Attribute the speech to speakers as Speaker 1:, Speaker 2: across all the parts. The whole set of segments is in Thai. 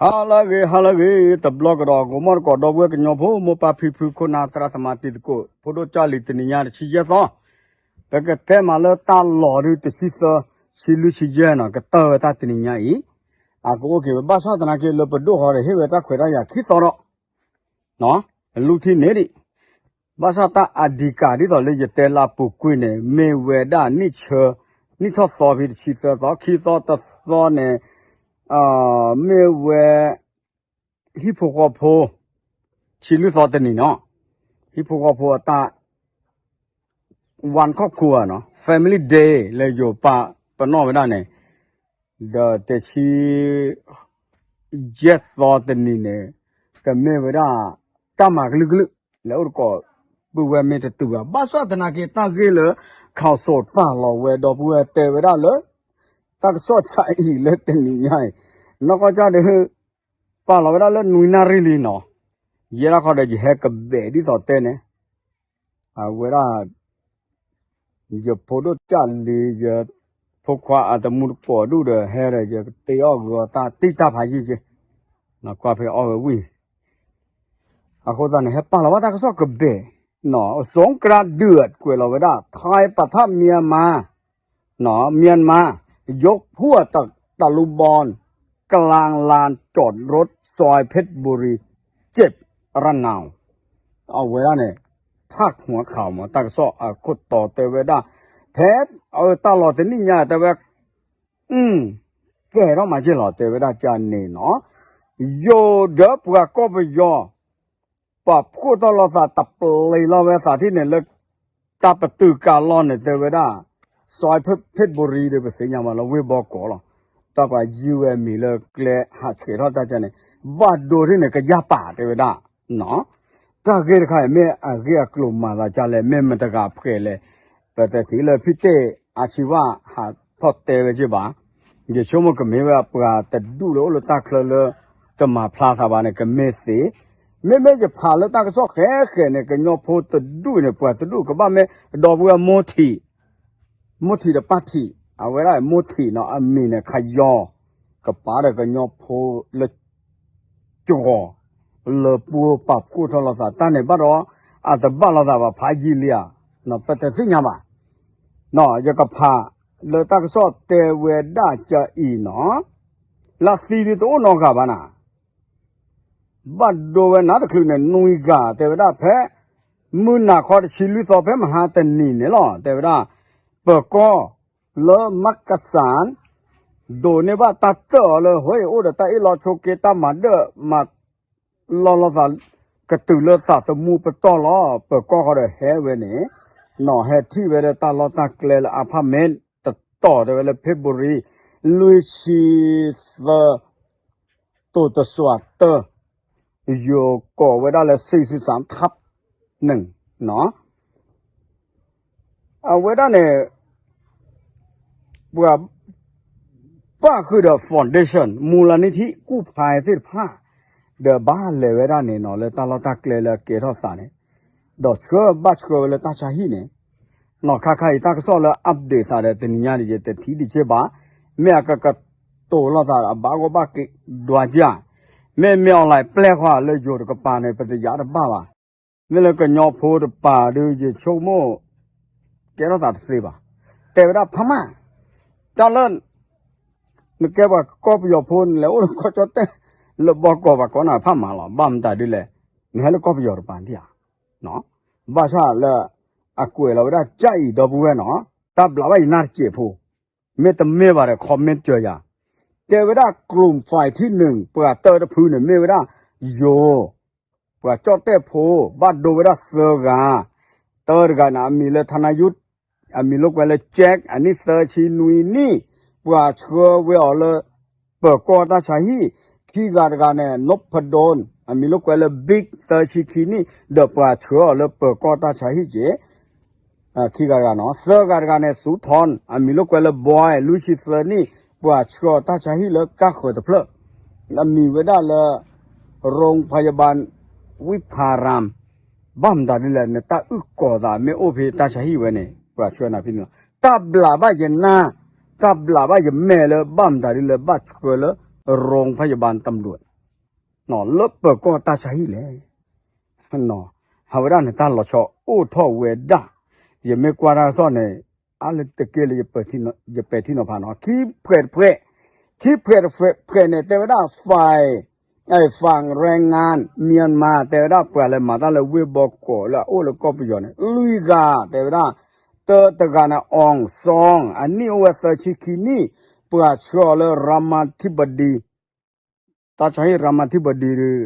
Speaker 1: Halage, the blog dog, more god dog work in your home, mopa people could not tratamati go, photo Charlie Tinia, she just thought. Like a temala tal lord, the sister, she Luciana, a third tatinia. I go give a bus out and I get up a door or a heavy attack with a kiss or no, a luti neri. Basata adika, did a legatella puquine, may wear that niche, nito for it, she says, or kiss out the thorn. 没为 hippocapo ชิลุสอดนี่เนาะ hippocapo ตาวันครอบครัวเนาะ family day เลยอยู่ปะนอกไม่ได้เนี่ยแต่ชีเจ็ดสอดนี่เนี่ยก็ไม่ได้ตามากลึกๆแล้วก็บุเวไม่จะตัวบ้าสวัสดนาเกตาเกลือข่าวสดฟ้าเราเวดบุเวเตเวได้เลยตักสอดใจอีเลยเป็นยังไงนอกจากเดือป้าเราได้เลยนุยนารีลีเนาะเยอะเขาได้จะแหกเบดีต่อเต้เนี่ยเวลาจะพูดจาลีจะพวกว่าอาจจะมุดปอดูเด้อแห่เลยจะเตะออกก็ตาติดตาพายีเจนะกว่าไปออกวิ่งเขาตอนนี้ป้าเราว่าตากสอกเบเนาะสงกรานต์เดือดกว่าเราเวลาไทยปะทะเมียมาเนาะเมียนมายกพวกตะลุบอลกลางลานจอดรถซอยเพชรบุรีเจ็บระนาวเอาเวลาเนี่ยภาคหัวข่าวมาตั้งซ้อคุดต่อเตเวด้าแพ้ตลอดแต่นี่เนี่ยแต่ว่าแกเรามาเชื่อหล่อเตเวด้าจานนี่เนาะโยเดปว่าก็ไปยอปรับคู่ตลอดสาตับเลยเราเวลาที่เนี่ยเลิกตาประตูการล้อนเนี่ยเตเวด้าซอยเพชรบุรีเดี๋ยวไปเสียงมาเราเว็บบอกก่อนหรอตากว่ายูเอ็มมีเลยเกลือหาเฉยเราตาจันเนี่ยบ้าดูที่เนี่ยก็ยาป่าเดี๋ยวได้เนาะตาเกิดใครไม่เกี่ยกลุ่มมาละจันเลยไม่มันตะกับเกลือแต่ทีเลยพี่เตอาชีวะหาทอดเตวใช่ปะเดี๋ยวช่วงมันก็ไม่ว่าปลาแต่ดูแล้วตาเคลือจะมาพลาสบานเนี่ยก็ไม่เสียไม่จะพาแล้วตาก็ซอกแค่เนี่ยก็ยอมพูดแต่ดูเนี่ยปลาแต่ดูก็บ้าไม่ดอกบัวโมทีมุทีเดปัตทีเอาไว้ได้มุทีเนาะอามีเนี่ยขยอกับป้าเด็กก็ยอโพเลจ่อเลปูปับกู้โทรศัพท์ตั้งในบ้านเราอาจจะบ้านเราแต่ว่าพายีเลียเนาะเป็นแต่สิ่งยังบ้าเนาะจะกับพาเลตักซอเตเวด้าจะอีเนาะลาซีดิโตนองกับบ้านะบ้านโดเวนัดคือเนี่ยนุยกาเตเวด้าแพ้มุนนาคอดชิลุสอแพ้มหาเตนีเนี่ยหรอเตเวด้าเปิดก็เลมักกษานโดนเนี่ยว่าตัดเตอเลยเฮ้ยโอ้เดี๋ยวตาอีลอโชเกตามาเดอมาลอสันกระตือเลือดสาสมูไปต่อล้อเปิดก็เขาได้แห่เวนี่หน่อแห่ที่เวลาตาลอตาเกลอพาร์ตเมนต์ตัดต่อเวลาเพชรบุรีลุยชีเฟตัวตสวัสเตออยู่ก่อเวลาละ43/1เนาะเอาเวลาเนี่ยว่าป้าคือเดอะฟอนเดชั่นมูลนิธิกู้ภัยที่ผ้าเดอะบ้านเลยเวลาเนี่ยเนาะเลยตาเราตาเกลเลยเกทอสานเนี่ยดอกเชื่อบ้าเชื่อเลยตาชาฮีเนี่ยเนาะค่าตาก็สอนเลยอัปเดตอะไรแต่นี่ยังดีแต่ที่ดีเชื่อบ้าเมื่อก็โตเราตาบ้าก็บ้าดัวจ้าแม่อะไรแปลว่าเลยอยู่กับป่าในปฏิญาณบ้าว่าเมื่อก็ยอพูดป่าดูจะโชว์โม่เกทอสานสิบ้าแต่เวลาพม่าจานเล่นนึกแกว่าก็ไปยอพูนแล้วก็จะเตะแล้วบอกก็ว่าก็น่าพม่าหรอบ้ามตาดิเลยนี่แล้วก็ไปยอปานที่อ่ะเนาะบ้าชาแล้วอากุยเราได้ใจดอกบัวเนาะตับเราไว้น่าเจ็บผู้เมื่อแต่เมื่อวานคอมเมนต์เจออย่างแต่เวลากลุ่มฝ่ายที่1เปิดเตอร์พื้นเนี่ยเมื่อเวลาโยเปิดจอดเตะผู้บ้านดูเวลาเสือกาเตอร์กันมีเลยธนายุทธมีลูกเวลาแจ็คอันนี้เซอร์ชินุยนี่ว่าเชื่อเวลาเปิดกอตาชาฮีขี้การกันเนี่ยนพดลมีลูกเวลาบิ๊กเซอร์ชิคีนี่เดือบว่าเชื่อเลยเปิดกอตาชาฮีเจขี้การกันเนาะเซอร์การกันเนี่ยสุธรมีลูกเวลาบอยลูชิเซอร์นี่ว่าเชื่อตาชาฮีเลยกักหัวตะเพลแล้วมีเวลาเลยโรงพยาบาลวิภารามบ้ามตาดิเลยเนี่ยตาอึกกอดาไม่โอเพตาชาฮีเวเนี่ยว่าช่วยนะพี่น้องตับลาบ้าเย็นน่าตับลาบ้าเย็นแม่เลยบ้ามตาดิเลยบ้าช่วยเลยโรงพยาบาลตำรวจ nó lớp bờ co ta cháy lẽ nó hầu ra người ta lọt cho ô thọ về đa giờ mấy qua ra sau này à lên từ kia là giờ bể thì nó phản nó khi phê này tao đã phảiไอ้ฝั่งแรงงานเมียนมาแต่ว่าเปล่ามาตั้งแต่เว็บบอกก่อนแล้วโอ้แล้วก็ไปย้อนลุยกาแต่ว่าตะการน่ะอองซองอันนี้ว่าสักชินี่เปล่าชัวร์เลยรามาธิบดีตาใช้รามาธิบดีหรือ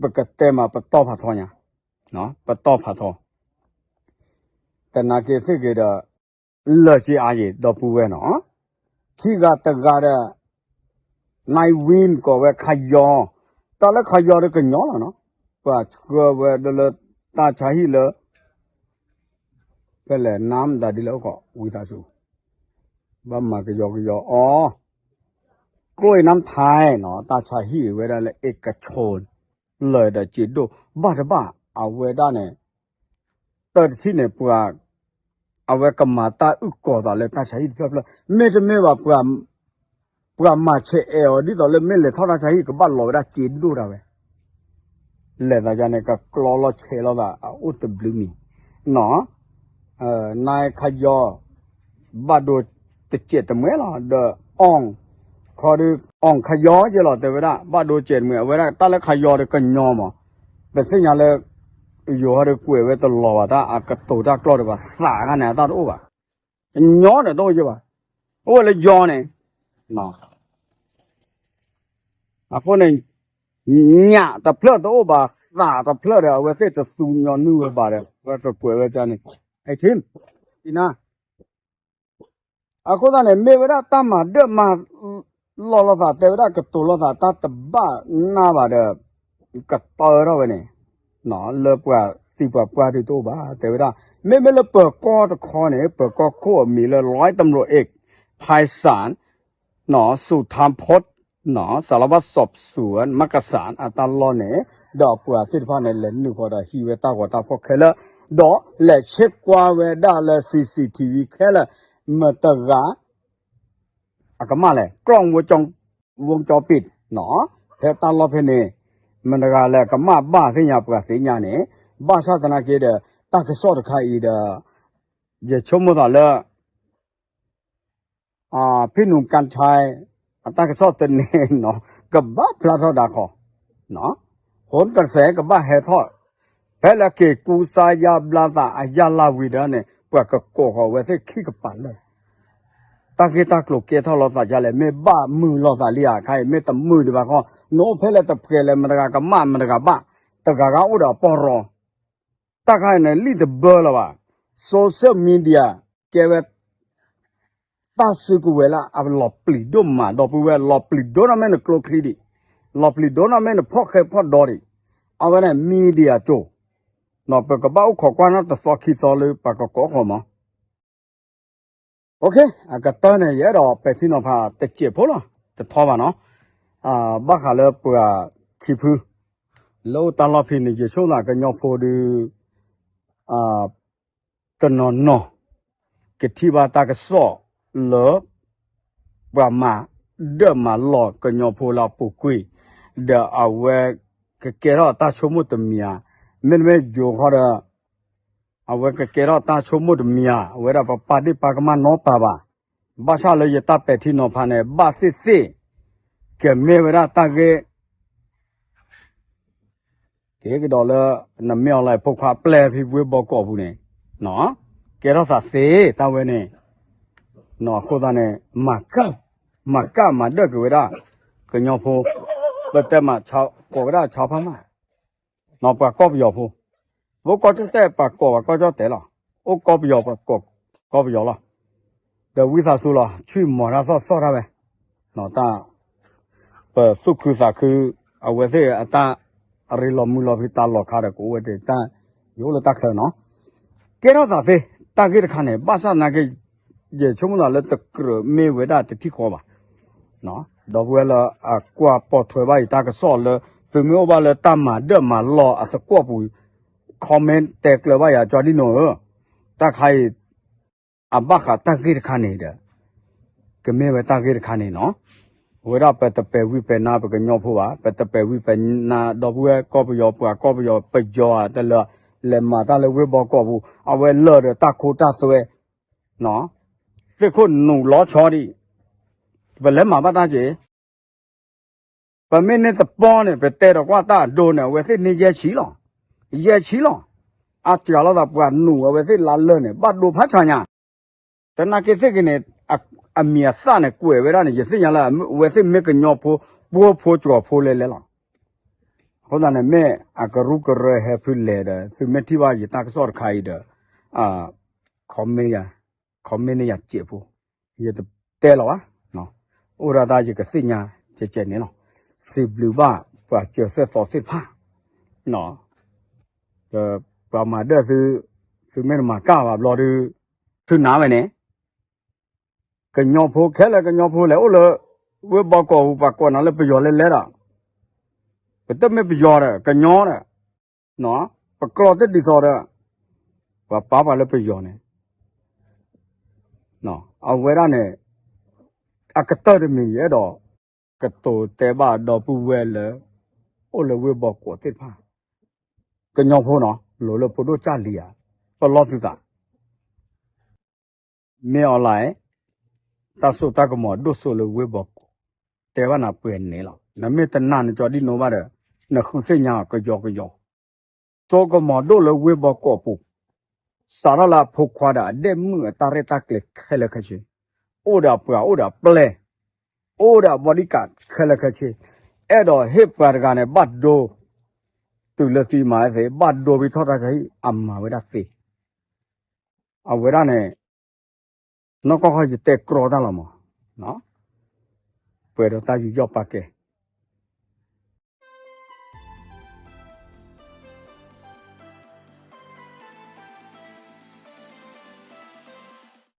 Speaker 1: ปกติมาปตอผัดทอเนี่ยเนาะปตอผัดทอแต่นาเกสิเกดเลิกจีอาเยดอปูเวเนาะขี้กาตะการนายวินก็ว่าขยอตอนแรกขยอได้ก็ย้อนแล้วเนาะว่าก็ว่าเดลตาใช้เลยก็เลยน้ำได้ดีแล้วก็วิทาสูบ้ามาก็ยออ๋อกล้วยน้ำไทยเนาะตาใช้เวลาเลยเอกชนเลยได้จิตดูบ้าเอาเวลาเนี่ยตอนที่เนี่ยปัวเอาไว้กับมาตาอึกก่อตาเลยตาใช้เพื่อไม่ว่าปัวมาเชเอลดิตอนเล่ไม่เลยเท่านั้นใช่ก็บ้านเราได้จีนดูเราเว้ยเลยแต่จะเนี่ยก็กลัวเราเชเราแบบอุตบลูมีเนาะนายขยอบาดูติเจตเมื่อล่ะเดอองขอดูอองขยอเยอะหรอแต่เวลาบาดูเจตเมื่อเวลาตาเล็กขยอเด็กก็ยอมอ่ะเป็นสิ่งอย่างเลยอยู่ให้ดูกุยไว้ตลอดถ้าอากาศตัวถ้ากลัวเดี๋ยวสากันเนี่ยตาโอ้ป่ะยอเนี่ยตัวใช่ป่ะโอ้เลยยอเนี่ยเนาะคนนึงหยาแต่เพลิดตัวบ่าสาแต่เพลิดเดี๋ยวเวทีจะสูงย้อนนู่นบ่าเดี๋ยวว่าจะป่วยว่าจะนี่ไอ้ทิมอีน่าคนนั้นเนี่ยไม่เวลาตั้มมาเดือดมาล้อสาแต่เวลาก็ตัวล้อสาตาตบ้าหน้าบ่าเดี๋ยวก็เปิดแล้วเว้ยเนี่ยเนาะเลิกว่าสิบกว่าที่ตัวบ่าแต่เวลาไม่เลิกเปิดก้อตะคอเนี่ยเปิดก้อโคมีเลย100 ตำรวจเอกภายศาลเนาะสุธรรมพจน์เนาะสารวัตรสอบสวนมักกะสารอัตลอเนี่ยดอกปัวสิทธิ์ฟ้าในเลนนึกว่าได้ฮีเวตากว่าตาพวกแค่ละดอกและเช็คกว่าเวด้าและ CCTV แค่ละเมื่อตะกาอะก็มาเลยกล้องวงจรปิดเนาะเฮตาลอเพเนมันตะกาแล้วก็มาบ้าสิญญาปะสิญญาเนี่ยบ้าศาสนาเกเดตากะสอดคายเดจะชมมดละพี่หนุ่มกัญชัยตากระสอบตัวนี้เนาะกับบ้าพลาทอดาคอเนาะผลกระแสกับบ้าแห่ทอดแพ้ละเกกูสายาบลาตาอายาลาวิดาเนี่ยปวดกระโกกเอาไว้ที่ขี้กับปั่นเลยตาเกตากลุกเกทอลอตาจาเลยไม่บ้ามือลอตาเลียใครไม่ตะมือดีบ้าเขาโน้เพลตะเพลมันตะกะมันตะกะบ้าตะกะอุดาปอรอตะกะเนี่ยลีดเบอร์ละว่าโซเชียลมีเดียเกเวตาสึกเวลาอับหลบปลีดมาดอปเวลหลบปลีดนะแม่นกลคลีดิหลบปลีดนะแม่นพอกพอดอริเอาไว้เนี่ยมีเดียโจนอปกะบ้าขอกว่านะตะซอขี้ซอเลยปากกอขอมาโอเคอากาตเนี่ยยะดอไปที่นอพาตะเจ็บพอละจะทอมาเนาะบ้าขาเลยปวขี้พื้โลตาลอพินจะช่วงหลังก็ยอโพดูตนอนเนาะกะที่ว่าตากะซอเลิกว่ามาเดิมมาหลอกกันยอพูลาปุกุยเดาเอาไว้ก็เกล้าตาชมุตเมียมันไม่อยู่เขาเดาเอาไว้ก็เกล้าตาชมุตเมียเวลาปาดิปากมันนอปาบาบ้าชาเลยจะตาเป็ดที่นอพาเนี่ยบ้าสิเก็บเมื่อเวลาตาเกดอลน้ำเมียอะไรพวกข้าแปลพี่วิบอกกูพูเนี่ยเนาะเกล้าสัตว์เสียตาเวเนี่ยเนาะคนนั้นเนี่ยมาเด็กเวลาก็ยอพูแต่มาชาวก็ได้ชาวพม่าเนาะปากก็ยอพูว่าก็จะแต่ปากก็จะแต่ละโอ้ก็ยอปากก็ยอละเดี๋ยววิสาสุละช่วยหมอนะสอดไปเนาะตาสุขคือสักคือเอาไว้ที่ตาอะไรล้อมือล้อพิตาล้อขาเด็กกูไว้ที่ตาอยู่แล้วตาเคยเนาะเกี่ยวกับสิตาเกิดขันเนี่ยบ้านสันนักเยชั่วโมงละตะกระไม่เวลาที่ขอบ่เนาะดอกเวลากว่าปอดถอยไปตากระสอบเลยถึงไม่ว่าเลยตามมาเดิมมารอสักกว่าปุยคอมเมนต์แตกเลยว่าอย่าจอดีโน่ตาใครบ้าขาตาเกิดขันเนี่ยเด้อก็ไม่เวตาเกิดขันเนี่ยเนาะ为了把这白尾白拿不个鸟铺啊，把这白尾白拿到不搞不要不啊，搞不要不叫啊，得了，来嘛咱来微博搞不，啊为乐的大哭大睡，喏，这可弄老巧的，不来嘛把大姐，把明年的包呢，把带到挂大多呢，为是你也去了，也去了，啊叫了他不弄，为是拉了呢，把路爬穿呀，在那个这个呢啊面上呢贵，为啥呢？也是样了，为是每个鸟铺波铺脚铺来了。后来呢，每啊个如个人还不来的，是每天话也大个少开的啊，考没呀，考没呢也接不，也都带了啊，喏，我让大家个新年就今年了，是不吧？不就是少些怕，喏，把嘛的是没嘛干吧，老的是哪位呢？个鸟铺开了个鸟铺来，我把搞拿来不要来了。不得没必要的，个鸟的，喏，不搞这地方的，我爸爸来不要呢，喏，啊为啥呢？啊个到的没也到，个到台巴到不为了，我来为把过这怕，个鸟铺呢，落了不多家里啊，不老是啥，没有来，他说大个么都说了为把过，台湾那不人了，那没得哪呢叫你弄吧的，那后生伢个要。做个么多了微博过不，啥了啦破夸的，连么大热大个开了开去，我的不要，我的不来，我的不理解开了开去，挨到黑白的干呢，八多，对了是嘛是八多比他是阿妈为啥是，啊为啥呢？那个还是带高的了嘛，啊，为了大家要把给。